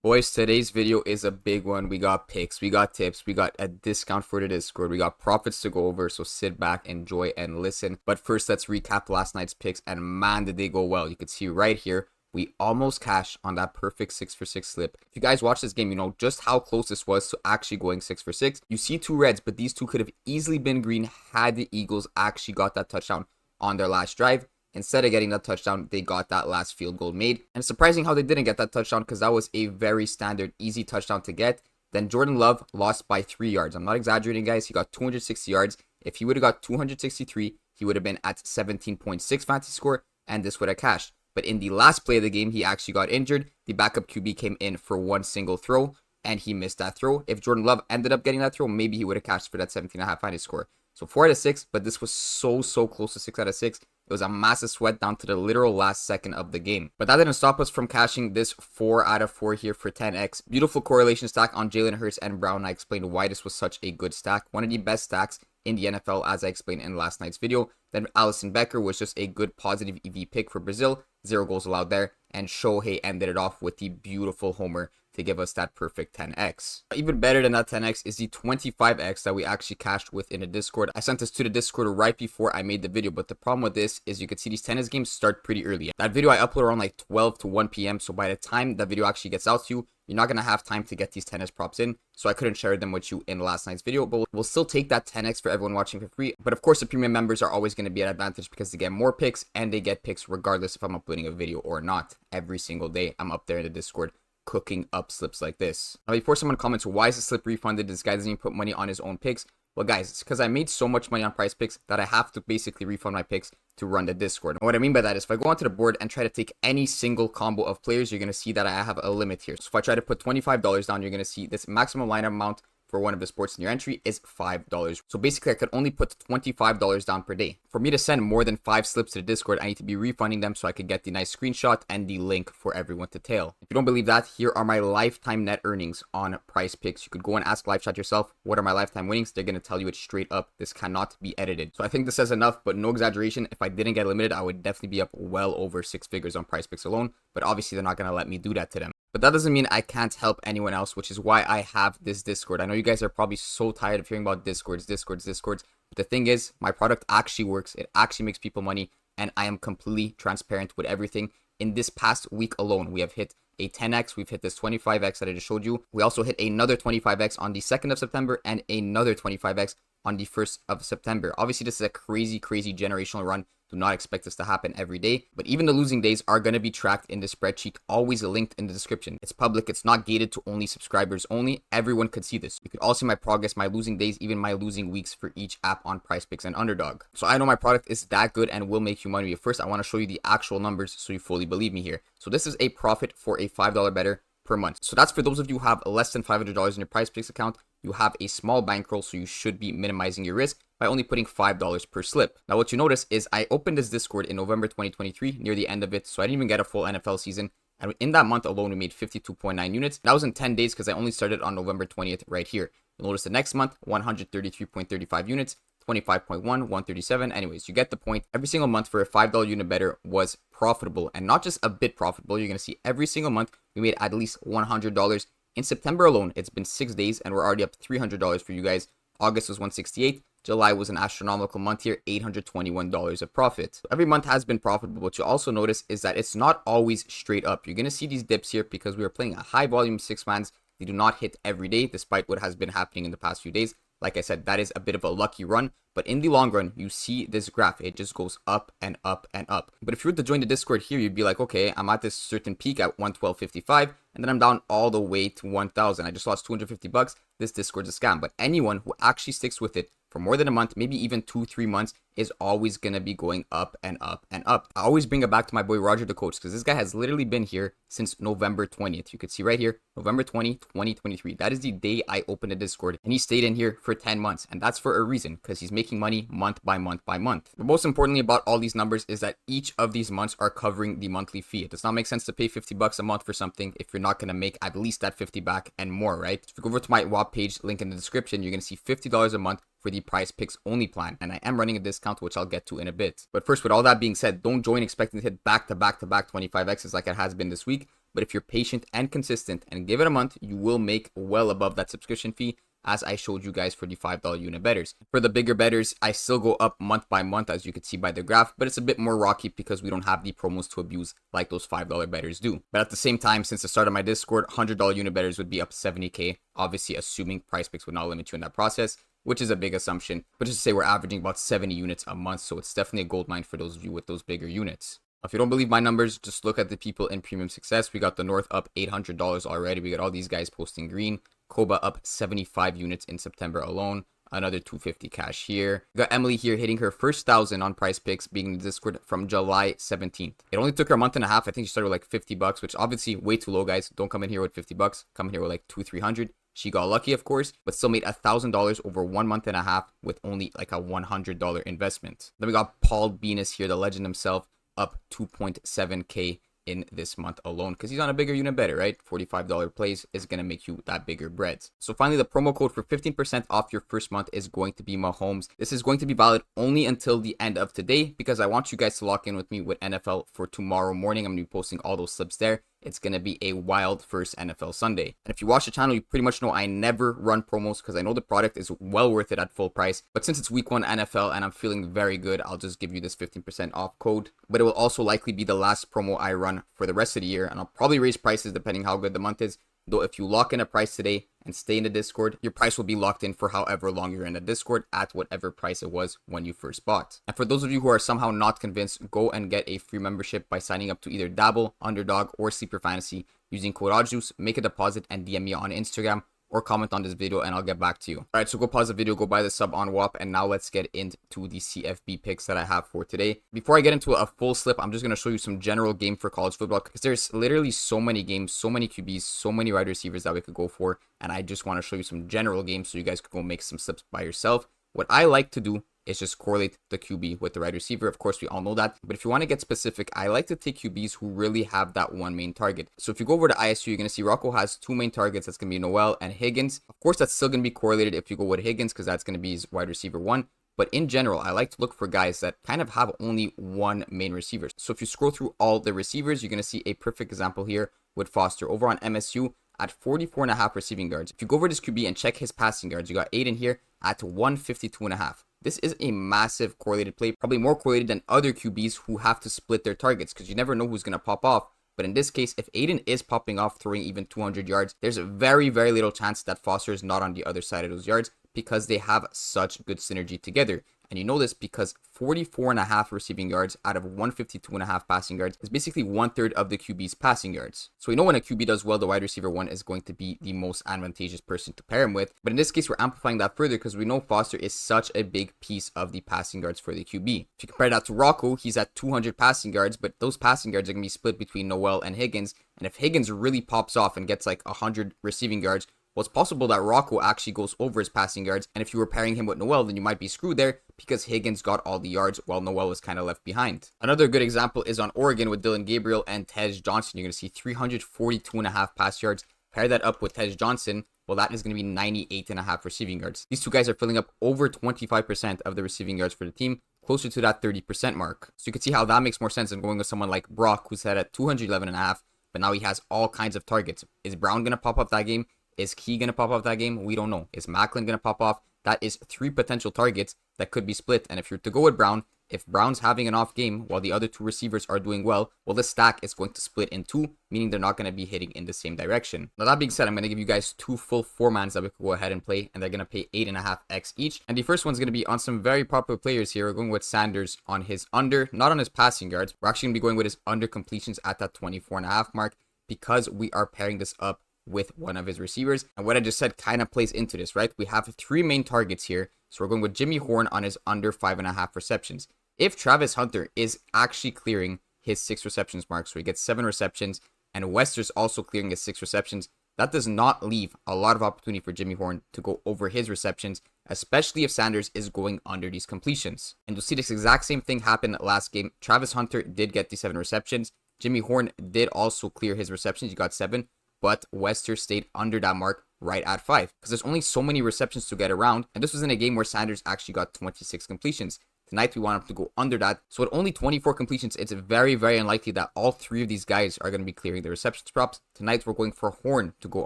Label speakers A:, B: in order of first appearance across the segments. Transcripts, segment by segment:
A: Boys, today's video is a big one. We got picks, we got tips, we got a discount for the Discord, we got profits to go over, so sit back, enjoy, and listen. But first, let's recap last night's picks, and man, did they go well. You can see right here, we almost cashed on that perfect 6 for 6 slip. If you guys watch this game, you know just how close this was to actually going 6 for 6. You see two reds, but these two could have easily been green had the Eagles actually got that touchdown on their last drive. Instead of getting that touchdown, they got that last field goal made. And it's surprising how they didn't get that touchdown because that was a very standard, easy touchdown to get. Then Jordan Love lost by 3 yards. I'm not exaggerating, guys. He got 260 yards. If he would have got 263, he would have been at 17.6 fantasy score, and this would have cashed. But in the last play of the game, he actually got injured. The backup QB came in for one single throw, and he missed that throw. If Jordan Love ended up getting that throw, maybe he would have cashed for that 17.5 fantasy score. So 4 out of 6, but this was so close to 6 out of 6. It was a massive sweat down to the literal last second of the game. But that didn't stop us from cashing this 4 out of 4 here for 10x. Beautiful correlation stack on Jalen Hurts and Brown. I explained why this was such a good stack. One of the best stacks in the NFL, as I explained in last night's video. Then Alisson Becker was just a good positive EV pick for Brazil. 0 goals allowed there. And Shohei ended it off with the beautiful homer to give us that perfect 10x. Even better than that 10x is the 25x that we actually cashed within the Discord. I sent this to the Discord right before I made the video, but the problem with this is you can see these 10x games start pretty early. That video I upload around like 12 to 1 p.m. So by the time that video actually gets out to you, you're not going to have time to get these 10x props in. So I couldn't share them with you in last night's video, but we'll still take that 10x for everyone watching for free. But of course, the premium members are always going to be an advantage because they get more picks and they get picks regardless if I'm uploading a video or not. Every single day, I'm up there in the Discord cooking up slips like this. Now, before someone comments, why is the slip refunded? This guy doesn't even put money on his own picks. Well, guys, it's because I made so much money on PrizePicks that I have to basically refund my picks to run the Discord. And what I mean by that is if I go onto the board and try to take any single combo of players, you're going to see that I have a limit here. So if I try to put $25 down, you're going to see this maximum lineup amount for one of the sports in your entry is $5. So basically, I could only put $25 down per day. For me to send more than 5 slips to the Discord, I need to be refunding them so I could get the nice screenshot and the link for everyone to tail. If you don't believe that, here are my lifetime net earnings on PrizePicks. You could go and ask live chat yourself, what are my lifetime winnings? They're going to tell you it straight up. This cannot be edited. So I think this says enough, but no exaggeration. If I didn't get limited, I would definitely be up well over 6 figures on PrizePicks alone. But obviously, they're not going to let me do that to them. But that doesn't mean I can't help anyone else, which is why I have this Discord. I know you guys are probably so tired of hearing about Discords. But the thing is, my product actually works. It actually makes people money, and I am completely transparent with everything. In this past week alone, we have hit a 10x. We've hit this 25x that I just showed you. We also hit another 25x on the 2nd of September and another 25x on the 1st of September. Obviously, this is a crazy generational run. Do not expect this to happen every day, but even the losing days are going to be tracked in the spreadsheet, always linked in the description. It's public. It's not gated to only subscribers only. Everyone could see this. You could all see my progress, my losing days, even my losing weeks for each app on PrizePicks and Underdog. So I know my product is that good and will make you money. But first, I want to show you the actual numbers so you fully believe me here. So this is a profit for a $5 better per month. So that's for those of you who have less than $500 in your PrizePicks account. You have a small bankroll, so you should be minimizing your risk by only putting $5 per slip. Now, what you notice is I opened this Discord in November 2023, near the end of it, so I didn't even get a full NFL season. And in that month alone, we made 52.9 units. That was in 10 days because I only started on November 20th right here. You'll notice the next month, 133.35 units, 25.1, 137. Anyways, you get the point. Every single month for a $5 unit better was profitable, and not just a bit profitable. You're going to see every single month we made at least $100. In September alone, it's been 6 days and we're already up $300 for you guys. August was 168. July was an astronomical month here, $821 of profit. So every month has been profitable. What you also notice is that it's not always straight up. You're going to see these dips here because we are playing a high volume 6-mans. They do not hit every day despite what has been happening in the past few days. Like I said, that is a bit of a lucky run, but in the long run, you see this graph. It just goes up and up and up. But if you were to join the Discord here, you'd be like, okay, I'm at this certain peak at 112.55, and then I'm down all the way to 1,000. I just lost 250 bucks. This Discord's a scam. But anyone who actually sticks with it for more than a month, maybe even 2-3 months, is always going to be going up and up and up. I always bring it back to my boy Roger the Coach because this guy has literally been here since November 20th. You could see right here, November 20, 2023. That is the day I opened the Discord, and he stayed in here for 10 months. And that's for a reason, because he's making money month by month by month. But most importantly about all these numbers is that each of these months are covering the monthly fee. It does not make sense to pay 50 bucks a month for something if you're not going to make at least that 50 back and more, right? If you go over to my WAP page, link in the description, you're going to see $50 a month for the PrizePicks only plan, and I am running a discount, which I'll get to in a bit. But first, with all that being said, don't join expecting to hit back-to-back 25x's like it has been this week. But if you're patient and consistent and give it a month, you will make well above that subscription fee, as I showed you guys for the $5 unit bettors. For the bigger bettors, I still go up month by month, as you can see by the graph, but it's a bit more rocky because we don't have the promos to abuse like those $5 bettors do. But at the same time, since the start of my Discord, $100 unit bettors would be up 70k, obviously assuming PrizePicks would not limit you in that process, which is a big assumption. But just to say, we're averaging about 70 units a month, so it's definitely a gold mine for those of you with those bigger units. If you don't believe my numbers, just look at the people in Premium Success. We got the North up $800 already. We got all these guys posting green. Koba up 75 units in September alone. Another 250 cash here. We got Emily here hitting her first 1,000 on PrizePicks, being in the Discord from July 17th. It only took her a month and a half. I think she started with like $50, which obviously way too low, guys. Don't come in here with $50. Come in here with like $200-300. She got lucky, of course, but still made $1,000 over 1 month and a half with only like a $100 investment. Then we got Paul Venus here, the legend himself, up 2.7k in this month alone, because he's on a bigger unit better, right? $45 plays is going to make you that bigger breads. So finally, the promo code for 15% off your first month is going to be Mahomes. This is going to be valid only until the end of today, because I want you guys to lock in with me with NFL for tomorrow morning. I'm going to be posting all those slips there. It's going to be a wild first NFL Sunday. And if you watch the channel, you pretty much know I never run promos because I know the product is well worth it at full price. But since it's week 1 NFL and I'm feeling very good, I'll just give you this 15% off code. But it will also likely be the last promo I run for the rest of the year. And I'll probably raise prices depending how good the month is. Though if you lock in a price today and stay in the Discord, your price will be locked in for however long you're in the Discord at whatever price it was when you first bought. And for those of you who are somehow not convinced, go and get a free membership by signing up to either Dabble, Underdog, or Sleeper Fantasy using code OddsJuice. Make a deposit and DM me on Instagram, or comment on this video and I'll get back to you. Alright, so go pause the video, go buy the sub on WAP, and now let's get into the CFB picks that I have for today. Before I get into a full slip, I'm just going to show you some general game for college football, because there's literally so many games, so many QBs, so many wide receivers that we could go for, and I just want to show you some general games so you guys could go make some slips by yourself. What I like to do is just correlate the QB with the wide receiver. Of course, we all know that. But if you want to get specific, I like to take QBs who really have that one main target. So if you go over to ISU, you're going to see Rocco has 2 main targets. That's going to be Noel and Higgins. Of course, that's still going to be correlated if you go with Higgins, because that's going to be his wide receiver 1. But in general, I like to look for guys that kind of have only one main receiver. So if you scroll through all the receivers, you're going to see a perfect example here with Foster over on MSU at 44.5 receiving yards. If you go over this QB and check his passing yards, you got Aiden here at 152.5. This is a massive correlated play, probably more correlated than other QBs who have to split their targets, because you never know who's going to pop off. But in this case, if Aiden is popping off, throwing even 200 yards, there's a very, very little chance that Foster is not on the other side of those yards, because they have such good synergy together. And you know this because 44.5 receiving yards out of 152.5 passing yards is basically 1/3 of the QB's passing yards. So we know when a QB does well, the wide receiver 1 is going to be the most advantageous person to pair him with. But in this case, we're amplifying that further because we know Foster is such a big piece of the passing yards for the QB. If you compare that to Rocco, he's at 200 passing yards, but those passing yards are going to be split between Noel and Higgins. And if Higgins really pops off and gets like 100 receiving yards, well, it's possible that Rocco actually goes over his passing yards, and if you were pairing him with Noel, then you might be screwed there because Higgins got all the yards while Noel was kind of left behind. Another good example is on Oregon with Dylan Gabriel and Tej Johnson. You're going to see 342.5 pass yards. Pair that up with Tej Johnson, well, that is going to be 98.5 receiving yards. These two guys are filling up over 25% of the receiving yards for the team, closer to that 30% mark. So you can see how that makes more sense than going with someone like Brock, who's set at 211.5, but now he has all kinds of targets. Is Brown going to pop up that game? Is Key going to pop off that game? We don't know. Is Macklin going to pop off? That is 3 potential targets that could be split. And if you're to go with Brown, if Brown's having an off game while the other 2 receivers are doing well, well, this stack is going to split in 2, meaning they're not going to be hitting in the same direction. Now, that being said, I'm going to give you guys 2 full 4-mans that we could go ahead and play, and they're going to pay 8.5x each. And the first one's going to be on some very popular players here. We're going with Sanders on his under, not on his passing yards. We're actually going to be going with his under completions at that 24.5 mark because we are pairing this up with one of his receivers. And what I just said kind of plays into this, right? We have 3 main targets here. So we're going with Jimmy Horn on his under 5.5 receptions. If Travis Hunter is actually clearing his 6 receptions mark, so he gets 7 receptions, and Wester's also clearing his 6 receptions, that does not leave a lot of opportunity for Jimmy Horn to go over his receptions, especially if Sanders is going under these completions. And you'll see this exact same thing happen last game. Travis Hunter did get the 7 receptions. Jimmy Horn did also clear his receptions. He got 7. But Wester stayed under that mark right at 5 because there's only so many receptions to get around. And this was in a game where Sanders actually got 26 completions. Tonight, we want him to go under that. So at only 24 completions, it's very, very unlikely that all three of these guys are going to be clearing the receptions props. Tonight, we're going for Horn to go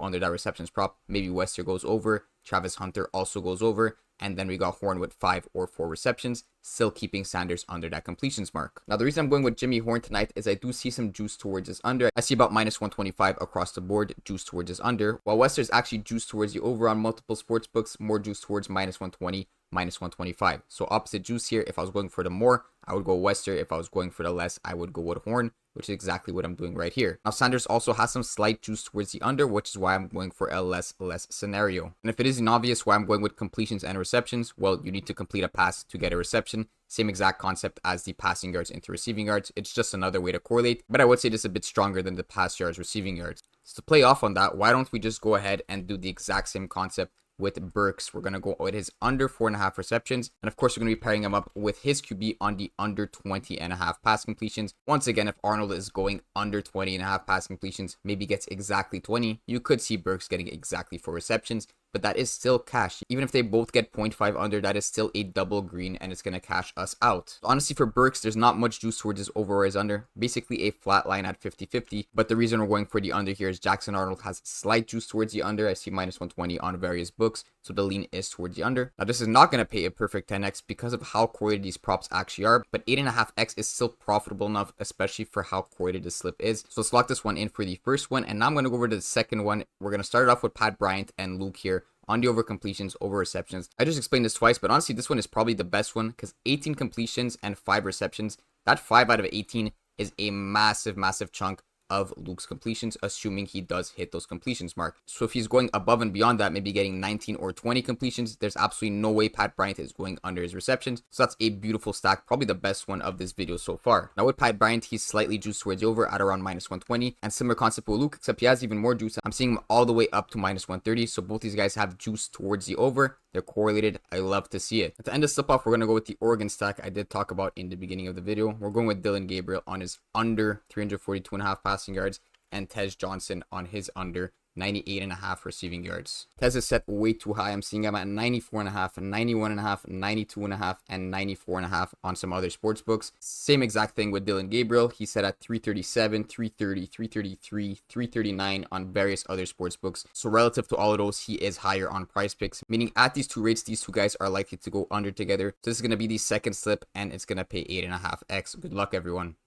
A: under that receptions prop. Maybe Wester goes over. Travis Hunter also goes over. And then we got Horn with 5 or 4 receptions, still keeping Sanders under that completions mark. Now, the reason I'm going with Jimmy Horn tonight is I do see some juice towards his under. I see about minus 125 across the board, juice towards his under, while Wester's actually juice towards the over on multiple sports books, more juice towards minus 120, minus 125. So opposite juice here. If I was going for the more, I would go Wester. If I was going for the less, I would go with Horn, which is exactly what I'm doing right here. Now, Sanders also has some slight juice towards the under, which is why I'm going for a less scenario. And if it isn't obvious why I'm going with completions and receptions, well, you need to complete a pass to get a reception. Same exact concept as the passing yards into receiving yards. It's just another way to correlate, but I would say this is a bit stronger than the pass yards, receiving yards. So to play off on that, why don't we just go ahead and do the exact same concept with Burks? We're going to go with his under 4.5 receptions. And of course, we're going to be pairing him up with his QB on the under 20.5 pass completions. Once again, if Arnold is going under 20.5 pass completions, maybe gets exactly 20, you could see Burks getting exactly 4 receptions. But that is still cash. Even if they both get 0.5 under, that is still a double green and it's going to cash us out. Honestly, for Burks, there's not much juice towards his over or his under. Basically a flat line at 50-50. But the reason we're going for the under here is Jackson Arnold has slight juice towards the under. I see minus 120 on various books. So the lean is towards the under. Now, this is not going to pay a perfect 10x because of how correlated these props actually are. But 8.5x is still profitable enough, especially for how correlated the slip is. So let's lock this one in for the first one. And now I'm going to go over to the second one. We're going to start it off with Pat Bryant and Luke here on the over completions, over receptions. I just explained this twice, but honestly, this one is probably the best one because 18 completions and 5 receptions. That 5 out of 18 is a massive, massive chunk of Luke's completions, assuming he does hit those completions mark. So if he's going above and beyond that, maybe getting 19 or 20 completions, there's absolutely no way Pat Bryant is going under his receptions. So that's a beautiful stack, probably the best one of this video so far. Now with Pat Bryant, he's slightly juiced towards the over at around minus 120, and similar concept with Luke, except he has even more juice. I'm seeing him all the way up to minus 130. So both these guys have juice towards the over. They're correlated. I love to see it. At the end of slip off, we're going to go with the Oregon stack I did talk about in the beginning of the video. We're going with Dylan Gabriel on his under 342.5 passing yards and Tej Johnson on his under 98.5 receiving yards. Tez is set way too high. I'm seeing him at 94.5, 91.5, 92.5, and 94.5 on some other sports books. Same exact thing with Dylan Gabriel. He's set at 337, 330, 333, 339 on various other sports books. So relative to all of those, he is higher on PrizePicks, meaning at these two rates, these two guys are likely to go under together. So this is going to be the second slip and it's going to pay 8.5x. Good luck, everyone.